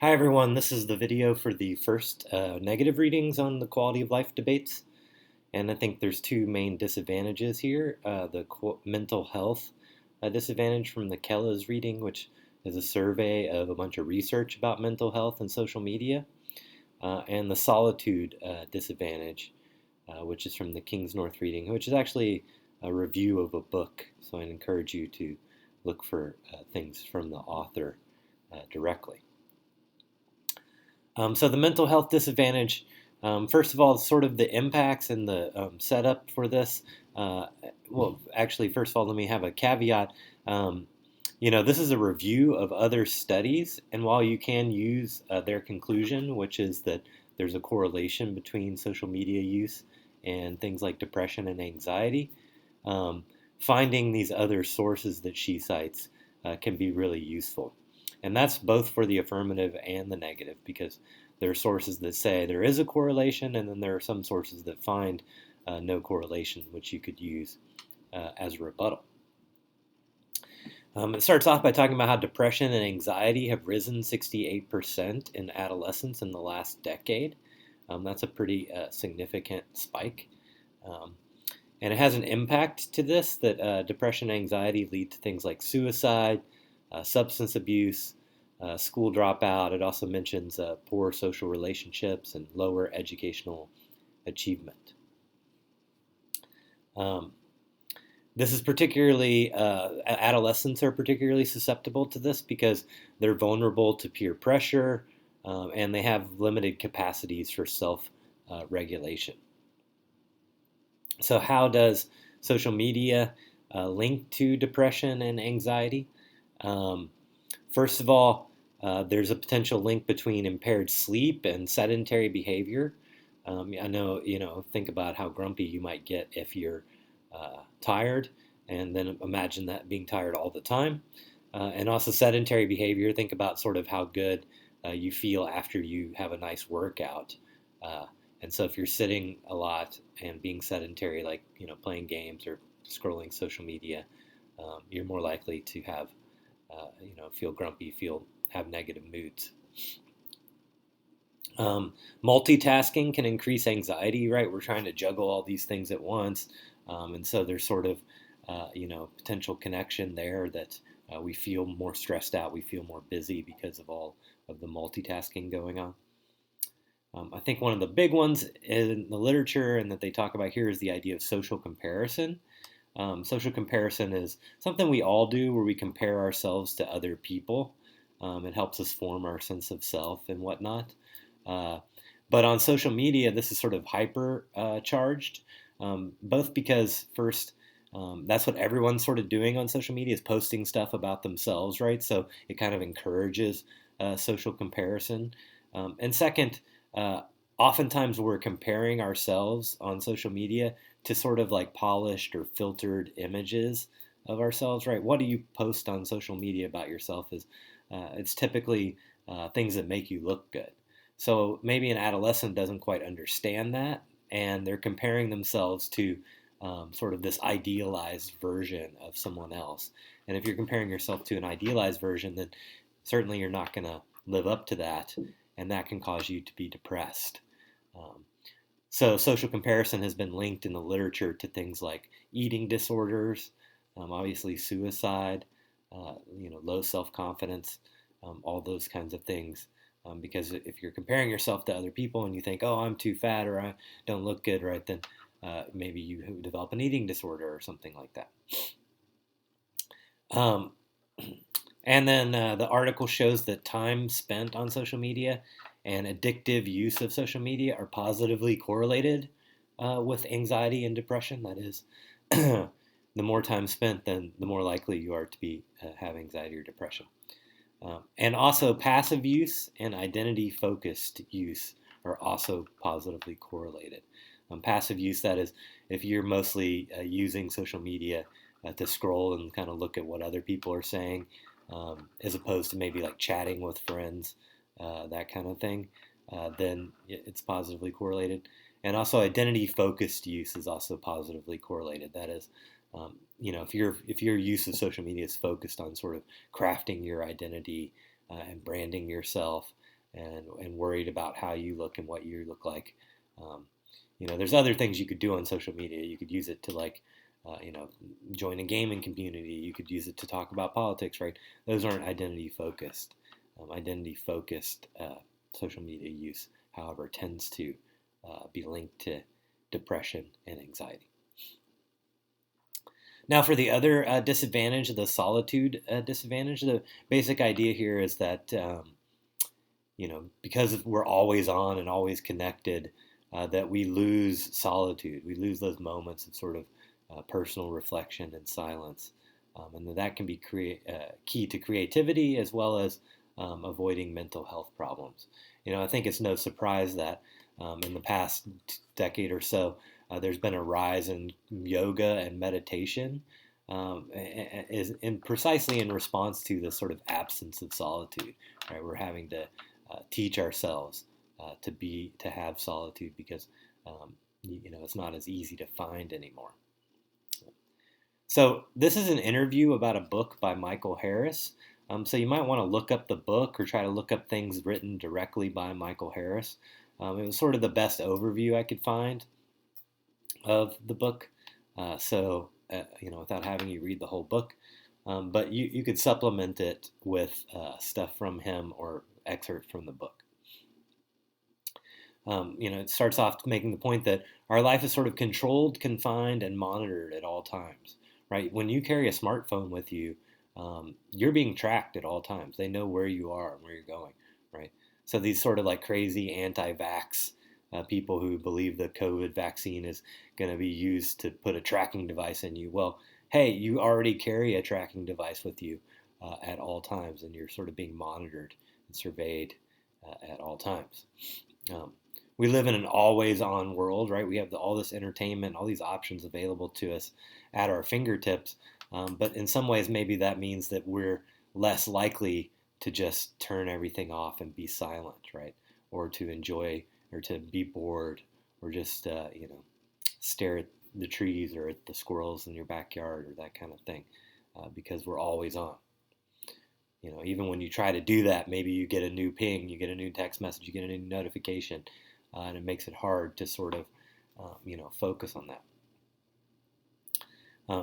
Hi everyone, this is the video for the first negative readings on the quality of life debates. And I think there's two main disadvantages here. The mental health disadvantage from the Keller's reading, which is a survey of a bunch of research about mental health and social media, and the solitude disadvantage, which is from the King's North reading, which is actually a review of a book. So I encourage you to look for things from the author directly. So the mental health disadvantage, first of all, sort of the impacts and the setup for this. Well, actually, first of all, let me have a caveat. Um, this is a review of other studies, and while you can use their conclusion, which is that there's a correlation between social media use and things like depression and anxiety, um, finding these other sources that she cites can be really useful. And that's both for the affirmative and the negative, because there are sources that say there is a correlation, and then there are some sources that find no correlation, which you could use as a rebuttal. It starts off by talking about how depression and anxiety have risen 68% in adolescents in the last decade. That's a pretty significant spike. Um, and it has an impact to this that depression and anxiety lead to things like suicide, substance abuse, school dropout. It also mentions poor social relationships and lower educational achievement. Um, this is particularly, adolescents are particularly susceptible to this because they're vulnerable to peer pressure and they have limited capacities for self regulation. So, how does social media link to depression and anxiety? Um, First of all, there's a potential link between impaired sleep and sedentary behavior. I know, think about how grumpy you might get if you're tired, and then imagine that being tired all the time. And also sedentary behavior, think about sort of how good you feel after you have a nice workout. Uh, and so if you're sitting a lot and being sedentary, like, playing games or scrolling social media, you're more likely to have feel grumpy, have negative moods. Multitasking can increase anxiety, right? We're trying to juggle all these things at once, and so there's sort of potential connection there that we feel more stressed out, we feel more busy because of all of the multitasking going on. I think one of the big ones in the literature and that they talk about here is the idea of social comparison. Social comparison is something we all do where we compare ourselves to other people. It helps us form our sense of self and whatnot. Uh, but on social media, this is sort of hyper charged, both because, first, that's what everyone's sort of doing on social media is posting stuff about themselves, right? So it kind of encourages social comparison. And second, uh, oftentimes we're comparing ourselves on social media to sort of like polished or filtered images of ourselves, right? What do you post on social media about yourself is it's typically things that make you look good. So maybe an adolescent doesn't quite understand that, and they're comparing themselves to sort of this idealized version of someone else. And if you're comparing yourself to an idealized version, then certainly you're not going to live up to that, and that can cause you to be depressed. Um, so social comparison has been linked in the literature to things like eating disorders, obviously suicide, low self-confidence, all those kinds of things. Because if you're comparing yourself to other people and you think, oh, I'm too fat or I don't look good, right, then maybe you develop an eating disorder or something like that. Um, and then the article shows that time spent on social media and addictive use of social media are positively correlated with anxiety and depression. That is, the more time spent, then the more likely you are to be have anxiety or depression. And also, passive use and identity focused use are also positively correlated. Passive use, that is, if you're mostly using social media to scroll and kind of look at what other people are saying, as opposed to maybe like chatting with friends, that kind of thing, then it's positively correlated. And also, identity focused use is also positively correlated. That is, if your use of social media is focused on sort of crafting your identity and branding yourself, and worried about how you look and what you look like. Um, there's other things you could do on social media. You could use it to join a gaming community. You could use it to talk about politics, right? Those aren't identity focused. Identity focused social media use, however, tends to be linked to depression and anxiety. Now, for the other disadvantage, the solitude disadvantage, the basic idea here is that because we're always on and always connected, that we lose solitude. We lose those moments of sort of personal reflection and silence, and that can be key to creativity as well as avoiding mental health problems. I think it's no surprise that in the past decade or so, there's been a rise in yoga and meditation, precisely in response to this sort of absence of solitude. Right, we're having to teach ourselves to have solitude because it's not as easy to find anymore. So this is an interview about a book by Michael Harris. So you might want to look up the book or try to look up things written directly by Michael Harris. It was sort of the best overview I could find of the book. Without having you read the whole book, but you could supplement it with stuff from him or excerpts from the book. It starts off making the point that our life is sort of controlled, confined, and monitored at all times, right? When you carry a smartphone with you, you're being tracked at all times. They know where you are and where you're going, right? So these sort of like crazy anti-vax people who believe the COVID vaccine is going to be used to put a tracking device in you. Well, hey, you already carry a tracking device with you at all times, and you're sort of being monitored and surveyed at all times. We live in an always-on world, right? We have all this entertainment, all these options available to us at our fingertips. But in some ways, maybe that means that we're less likely to just turn everything off and be silent, right? Or to enjoy, or to be bored, or just, stare at the trees or at the squirrels in your backyard or that kind of thing, because we're always on. Even when you try to do that, maybe you get a new ping, you get a new text message, you get a new notification, and it makes it hard to sort of, focus on that.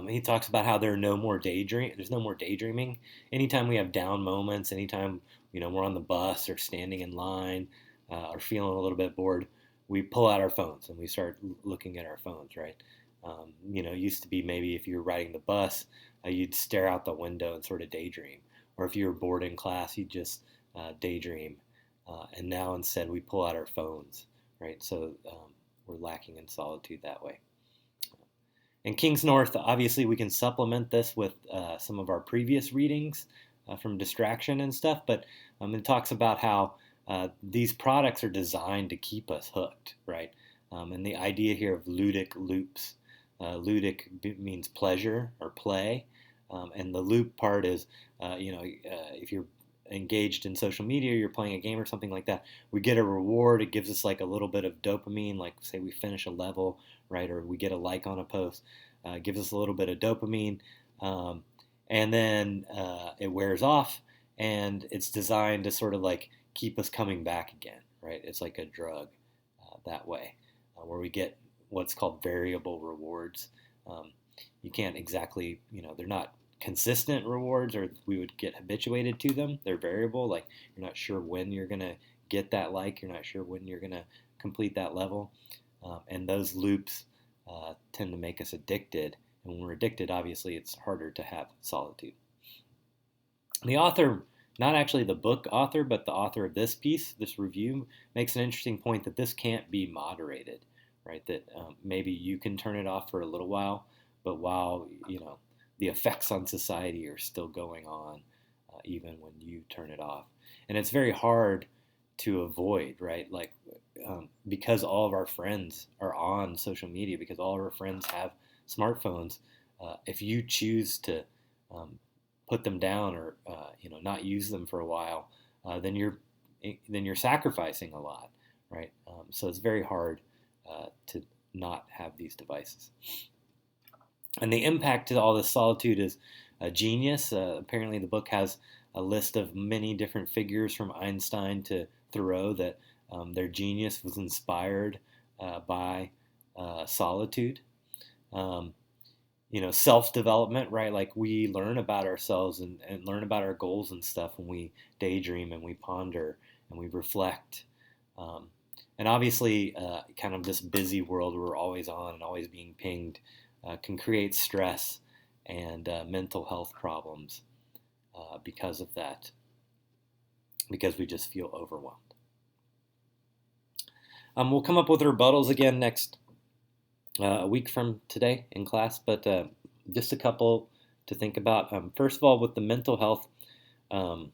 He talks about how there's no more daydreaming. Anytime we have down moments, anytime we're on the bus or standing in line or feeling a little bit bored, we pull out our phones and we start looking at our phones, right? It used to be maybe if you were riding the bus, you'd stare out the window and sort of daydream. Or if you were bored in class, you'd just daydream. And now instead we pull out our phones, right? So we're lacking in solitude that way. In King's North, obviously we can supplement this with some of our previous readings from distraction and stuff, but it talks about how these products are designed to keep us hooked, right? And the idea here of ludic loops. Ludic means pleasure or play, and the loop part is, if you're engaged in social media, you're playing a game or something like that, we get a reward. It gives us like a little bit of dopamine, like say we finish a level, right? Or we get a like on a post, gives us a little bit of dopamine, and then it wears off, and it's designed to sort of like keep us coming back again, right? It's like a drug that way, where we get what's called variable rewards. You can't exactly, they're not consistent rewards, or we would get habituated to them. They're variable, like you're not sure when you're going to get that like, you're not sure when you're going to complete that level. And those loops tend to make us addicted. And when we're addicted, obviously, it's harder to have solitude. The author, not actually the book author, but the author of this piece, this review, makes an interesting point that this can't be moderated, right? That maybe you can turn it off for a little while, but while, the effects on society are still going on, even when you turn it off. And it's very hard to avoid, right? Like, because all of our friends are on social media, because all of our friends have smartphones, if you choose to put them down or not use them for a while, then you're sacrificing a lot, right? So it's very hard to not have these devices. And the impact to all this solitude is genius. Apparently, the book has a list of many different figures from Einstein to Thoreau that their genius was inspired by solitude. Um, self-development, right? Like we learn about ourselves and learn about our goals and stuff when we daydream and we ponder and we reflect. Um, and obviously, kind of this busy world we're always on and always being pinged can create stress and mental health problems because of that, because we just feel overwhelmed. We'll come up with rebuttals again next a week from today in class, but just a couple to think about. First of all, with the mental health um,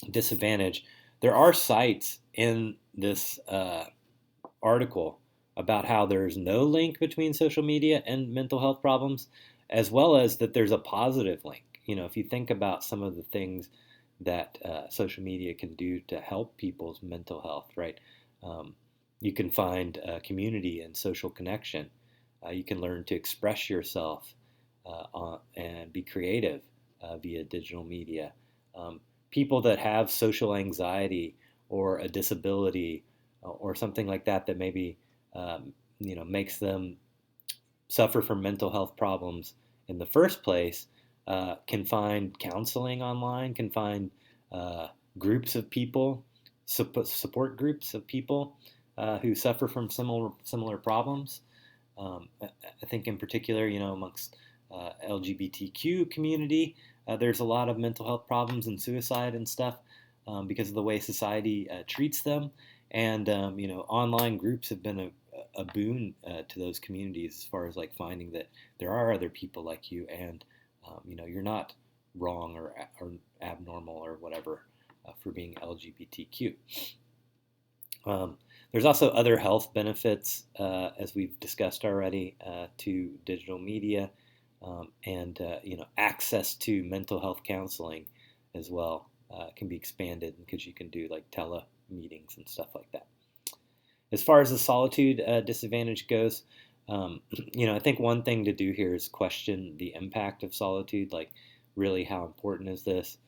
disadvantage, there are sites in this article about how there's no link between social media and mental health problems, as well as that there's a positive link. If you think about some of the things that social media can do to help people's mental health, right? Um, you can find community and social connection. You can learn to express yourself and be creative via digital media. People that have social anxiety or a disability or something like that that maybe makes them suffer from mental health problems in the first place can find counseling online, can find groups of people, support groups of people who suffer from similar problems. I think in particular, amongst LGBTQ community, there's a lot of mental health problems and suicide and stuff because of the way society treats them. And online groups have been a boon to those communities as far as like finding that there are other people like you, and you're not wrong or abnormal or whatever for being LGBTQ. There's also other health benefits, as we've discussed already, to digital media, and access to mental health counseling as well can be expanded because you can do like tele meetings and stuff like that. As far as the solitude disadvantage goes, I think one thing to do here is question the impact of solitude. Like, really, how important is this?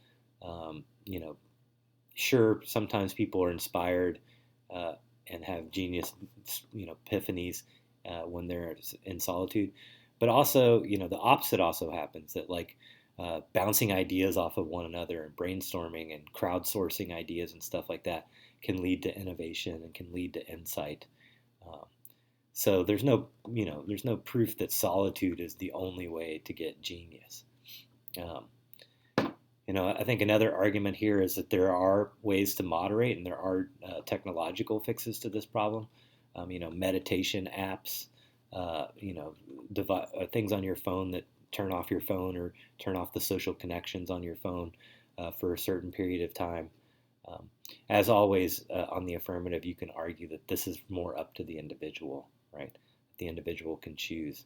Sure, sometimes people are inspired and have genius, epiphanies when they're in solitude. But also, the opposite also happens, that like bouncing ideas off of one another and brainstorming and crowdsourcing ideas and stuff like that can lead to innovation and can lead to insight. So there's no proof that solitude is the only way to get genius. I think another argument here is that there are ways to moderate, and there are technological fixes to this problem. Meditation apps, things on your phone that turn off your phone or turn off the social connections on your phone for a certain period of time. As always, on the affirmative, you can argue that this is more up to the individual, right? The individual can choose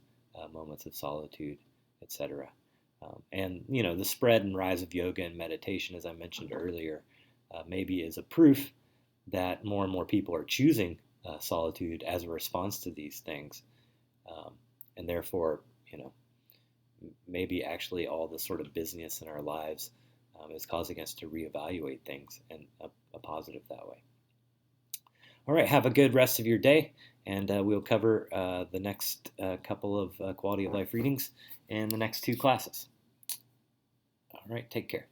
moments of solitude, etc. And the spread and rise of yoga and meditation, as I mentioned earlier, maybe is a proof that more and more people are choosing solitude as a response to these things, and therefore, maybe actually all the sort of busyness in our lives is causing us to reevaluate things in a positive that way. All right, have a good rest of your day, and we'll cover the next couple of quality of life readings in the next two classes. All right, take care.